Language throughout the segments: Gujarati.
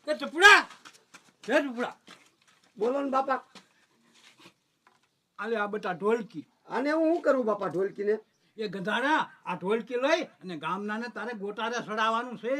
કે ટપુડા હે ટપુડા બોલો ને બાપા. આલે આ બટા ઢોલકી. આને હું શું કરું બાપા ઢોલકીને? એ ગધાડા આ ઢોલકી લઈ અને ગામનાને તારે ગોટારે સડાવવાનું છે.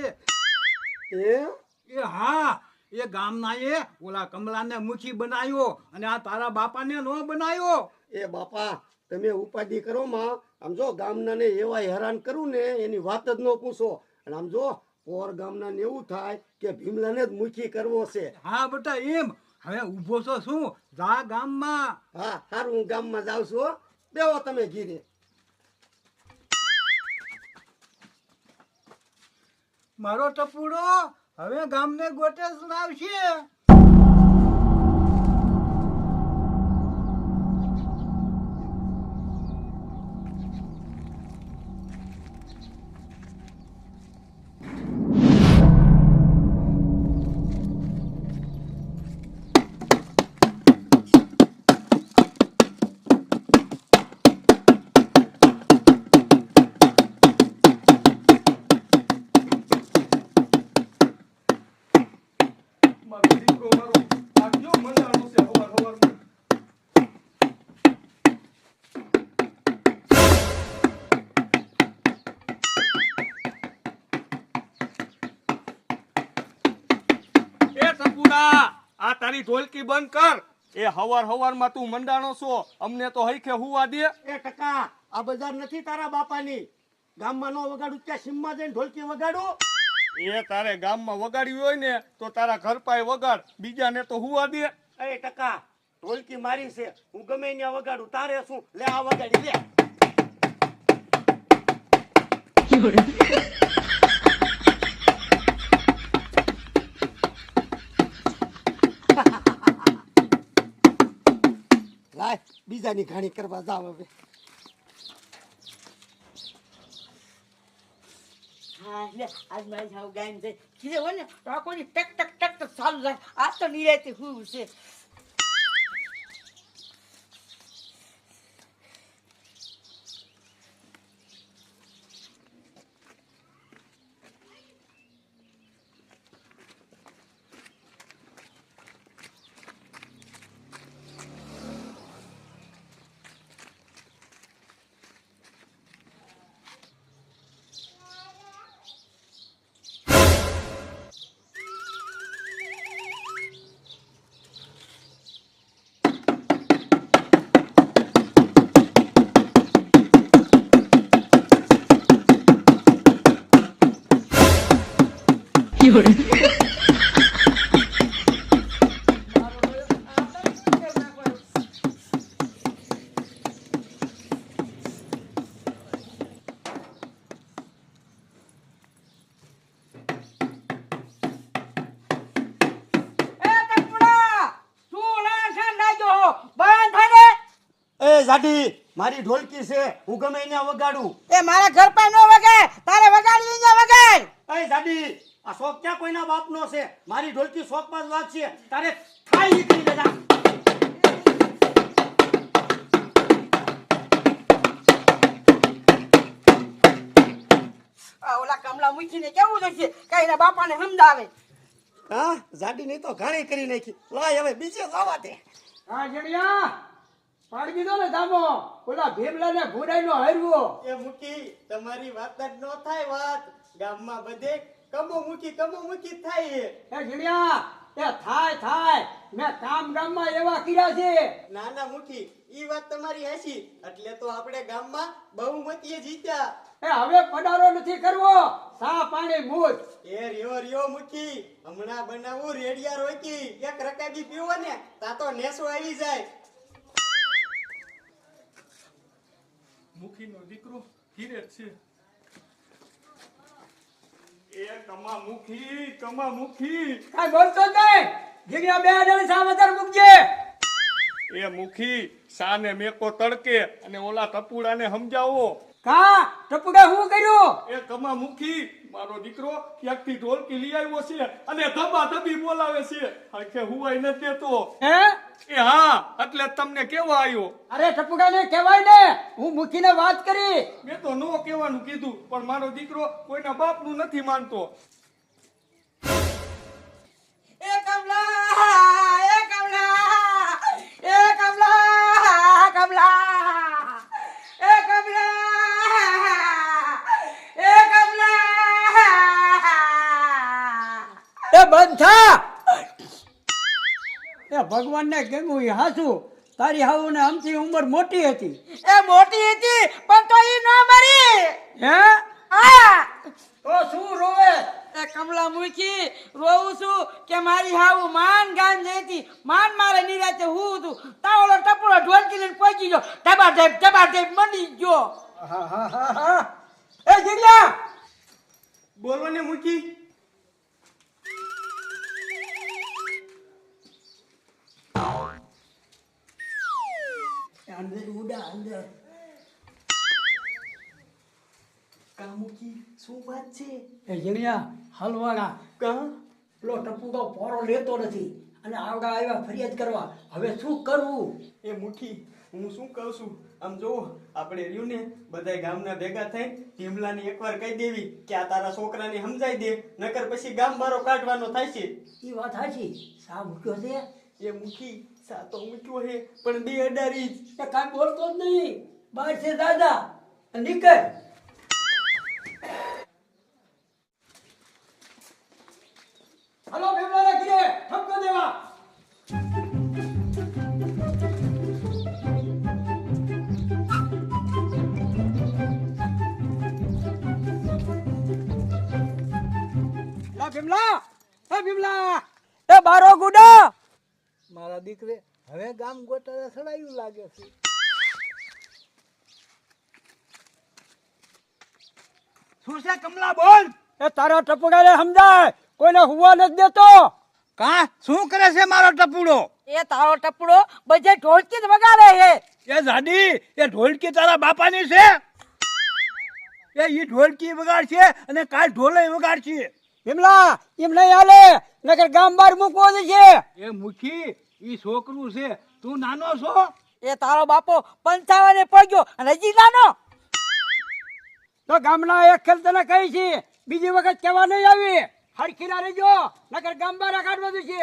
એ હા, એ ગામના એ ઓલા કમલાને મુખી બનાવ્યો અને આ તારા બાપાને નો બનાવ્યો. એ બાપા તમે ઉપાધિ કરો માં. આમ જો ગામના ને એવા હેરાન કરું ને એની વાત જ ન પૂછો. અને આમ જો પોર ગામના ને એવું થાય કે ભીમલાને જ મુખી કરવો છે. હા બટા એમ. હવે ઊભો છો શું? જા ગામમાં. હા સારું, હું ગામમાં જાઉં છું. બેહો તમે ઘીરે. મારો ટપુડો હવે ગામને ગોટે સુનાવશે. આ તારી ઢોલકી બંધ કર. એ હવાર તું મંડાણો છો, અમને તો હઈખે હુવા દે. એ ટકા આ બજાર નથી તારા બાપાની. ગામમાં નો વગાડું ત્યાં સીમમાં જઈને ઢોલકી વગાડું. એ તારે ગામમાં વગાડ્યું હોય ને તો તારા ઘર પાસે વગાડ, બીજાને તો હુવા દે. એ ટકા ઢોલકી મારી છે, હું ગમે ત્યાં વગાડું. તારે શું? લે આ વગાડી લે. લાય બીજાની ઘાણી કરવા જાવ હવે. હા લે આજ મારી જાવ ગાયન છે કીધે હોય ને તો આખોની ટક ટક ટક ટક ચાલુ થાય. આજ તો નિરાયતે હું છે. જાડી મારી ઢોલકી છે, હું ગમે ત્યાં વગાડું. એ મારા ઘર પર નો વગાડ, તારે વગાડવી ને વગાડ. એ જાડી આ શોખ ક્યાં કોઈના બાપનો છે? મારી ઢોલકી શોખમાં જ વાગશે. તારે ખાઈ નીકળી લેજા. ઓલા કમલા મૂકીને કેવું જોઈશે કઈ ના બાપાને સમજાવે. હા જાડી નહીં તો ઘણી કરી નાખી. લાય હવે બીજે જવા દે. હા જડિયા પાડી દીધો ને દામો. ઓલા ભીમલાને ભૂરાઈનો હરવો. એ મુકી તમારી વાત જ ન થાય. વાત ગામમાં બધે કમો મુકી થાય. એ જડિયા એ થાય મેં કામ ગામમાં એવા કર્યા છે. નાના મુકી ઈ વાત તમારી હાચી. એટલે તો આપણે ગામમાં બહુમતીએ જીત્યા. એ હવે પડારો નથી કરવો. સા પાણી મૂજ. એ રહ્યો મુકી, હમણાં બનાવું રેડિયા રોકી. એક રકાબી પીવો ને તા તો નેસો આવી જાય. મુખીનો દીકરો ધીરે છે. એ કમા મુખી કાઈ બોલતો જ નહીં. જડિયા બે આડે સા વધાર મૂકજે. એ મુખી સાને મેકો તડકે અને ઓલા ટપુડાને સમજાવો. કા ટપુડા શું કર્યું? એ કમા મુખી મારો દીકરો ક્યાંકથી ઢોલકી લઈ આવ્યો છે અને ધબા ધબી બોલાવે છે. આખે હુવાઈ ન દેતો. હે એ હા એટલે તમને કેવા આવ્યો. અરે ટપુડાને કહેવાય ને, હું મૂકીને વાત કરી. મેં તો નો કહેવાનું કીધું પણ મારો દીકરો કોઈના બાપનું નથી માનતો. બંધ થા. એ ભગવાનને કેમ હું હાસું તારી હાઉ ને આમથી ઉંમર મોટી હતી. એ મોટી હતી પણ તો ઈ ન મરી. હે હા તો શું રોવે? એ કમલા મૂકી રોવું છું કે મારી હાવ માન ગામ જતી માન મારે નિરાતે હું તું તાવળો ટપોળો ઢોલકી લઈને પહોંચી ગયો ટબાટેપ મંડી ગયો. હા હા હા હા. એ જીગલા બોલો ને મૂકી. અંદર ઉડા અંદર. કામુકી શું વાત છે? એ જીગલા હલવાના કા પેલો ટપુ તો પોરો લેતો નથી અને આવડા આવ્યા ફરિયાદ કરવા. હવે શું કરવું? એ મુખી હું શું કહું છું આમ જો આપણે રહ્યું ને બધાય ગામના ભેગા થઈ ભીમલાને એકવાર કહી દેવી કે આ તારા છોકરાને સમજાઈ દે નકર પછી ગામ મારો કાઢવાનો થાય છે. એ વાત સાચી. સા મૂક્યો છે એ મુખી સાતો મૂક્યો હે પણ બે અડારી જ. એ કાંઈ બોલતો જ નહીં. બહાર છે દાદા નીકળ. હલો ભીમલાના ઘરે ઠપકો દેવા. ભીમલા એ ભીમલા એ બારો ગુડા. મારા દીકરે હવે ગામ ગોટાળે સડાયું લાગે છે. શું છે કમલા બોલ? એ તારા ટપકાને સમજાય કોઈને હુવા નથી દેતો. કા શું કરે છે મારો ટપુડો? એ તારો ટપડો બધે ઢોલકી જ વગાડે છે. એ જાડી એ ઢોલકી તારા બાપાની છે? એ ઈ ઢોલકી વગાડશે અને કાલ ઢોલે વગાડશે. ભીમલા એમ નહીં હાલે નકર ગામ બહાર મૂકવો છે. એ મુખી ઈ છોકરું છે તું નાનો છો? એ તારો બાપો 55 પડ્યો અને હજી નાનો. તો ગામના એક ખેલ તને કહી છે બીજી વખત કહેવા નહીં આવી. હરખીના રહેજો નકર ગામ બહાર કાઢવાનું છે.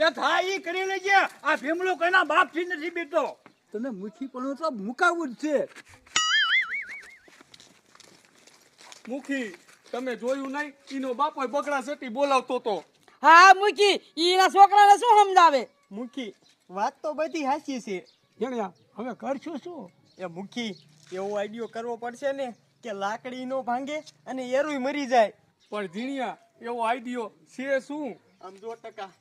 એ થાય ઈ કરી લેજે. આ ભીમલો કોઈના બાપથી નથી બીતો. તને મુખી પણ તો મુકાવું જ છે. મુખી તમે જોયું નહીં ઈનો બાપો બગડા સેટી બોલાવતો તો. હા મૂકી ઈના છોકરાને શું સમજાવે. મુખી વાત તો બધી હાચી છે. જણ્યા હવે કરશું શું? એ મુખી એવો આઈડિયો કરવો પડશે ને કે લાકડી નો ભાંગે અને એરુય મરી જાય. પણ ઝીણિયા એવો આઈડિયો છે શું? આમ જો ટકા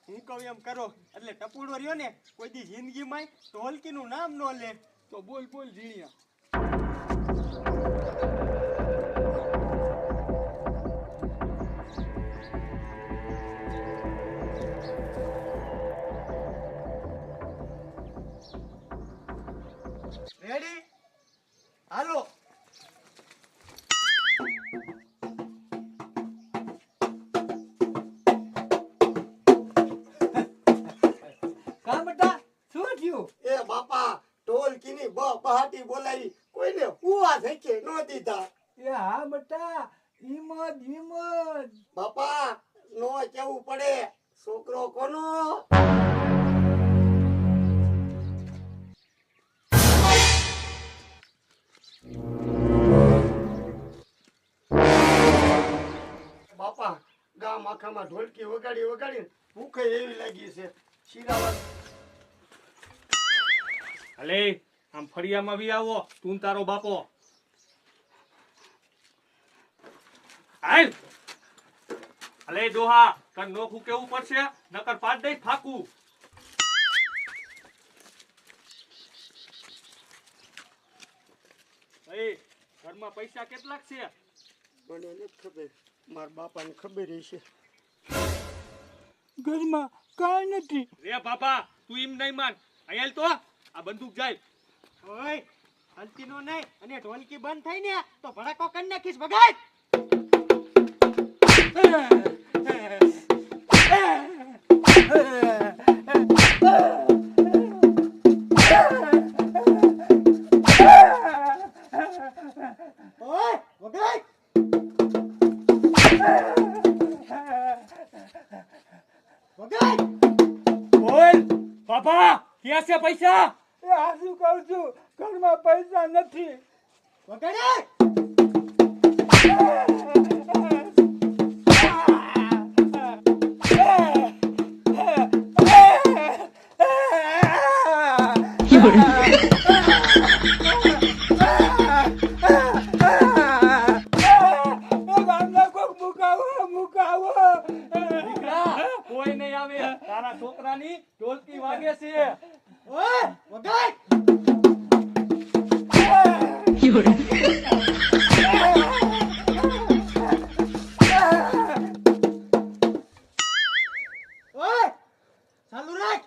હું કહું એમ કરો એટલે ટપુડો રહ્યો ને કોઈ દી જિંદગીમાં ઢોલકીનું નામ ન લે. તો બોલ બોલ ઝીણિયા. રેડી હાલો. કા બેટા શું થયું? એ બાપા ઢોલકીની બહાટી બોલાવી કોઈને હુવા થકે ન દીધા. એ હા બેટા ઈમદ બાપા નો કેવું પડે છોકરો કોનો? બાપા ગામ આખામાં ઢોલકી વગાડી વગાડી ભૂખે એવી લાગી છે. શીરાવા અલે આમ ફળિયામાં બી આવો તું ને તારો બાપો. હાલ અલે ડોહા તને નોખું કેવું પડશે નકર પાડ દઈ ફાકું. એ ઘરમાં પૈસા કેટલાક છે? મને નથી ખબર, મારા બાપાને ખબર હશે. ઘરમાં કાંઈ નથી. રે બાપા તું એમ નહીં માન અહીંયા તો આ બંદૂક જાય. ઓય હલતી નો નહીં અને ઢોલકી બંધ થઈ ને તો ભડાકો કરી નાખીશ ભગાય. ઓય ભગાય. ભગાય. બોલ બાપા ક્યાં છે પૈસા? એ હાસુ કહું છું ઘરમાં પૈસા નથી. ભગાય. મુકાવો દીકરા કોઈ નહીં આવે તારા છોકરાની ઢોલકી વાગે છે ઓય વગાડ ઓય ચાલુ રાખ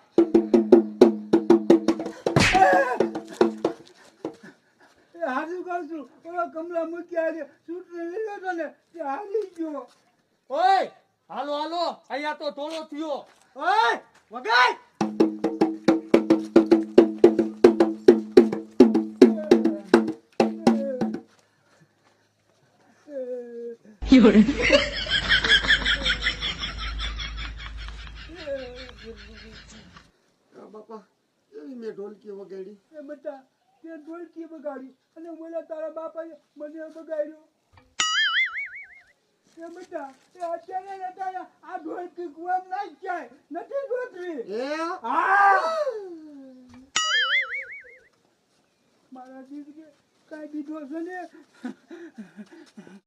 હાજુ કહું છું ઓલો કમલા મૂક્યા છે ચૂંટણી લીધો હતો ને તે હારી ગયો ઓય હાલો હાલો અહીંયા તો ઢોલો થયો ઓય વગાડ બાપા એવી મેં ઢોલકી વગાડી એ બેટા તે ઢોલકી બગાડી અને બોલા તારા બાપાએ મને બગાડ્યો એ બેટા એ અત્યારે ને અત્યારે આ ઢોલકી કુવામ નાખ જાય નથી ગોતવી એ મારા દીકરી કાંઈ દીધો છે ને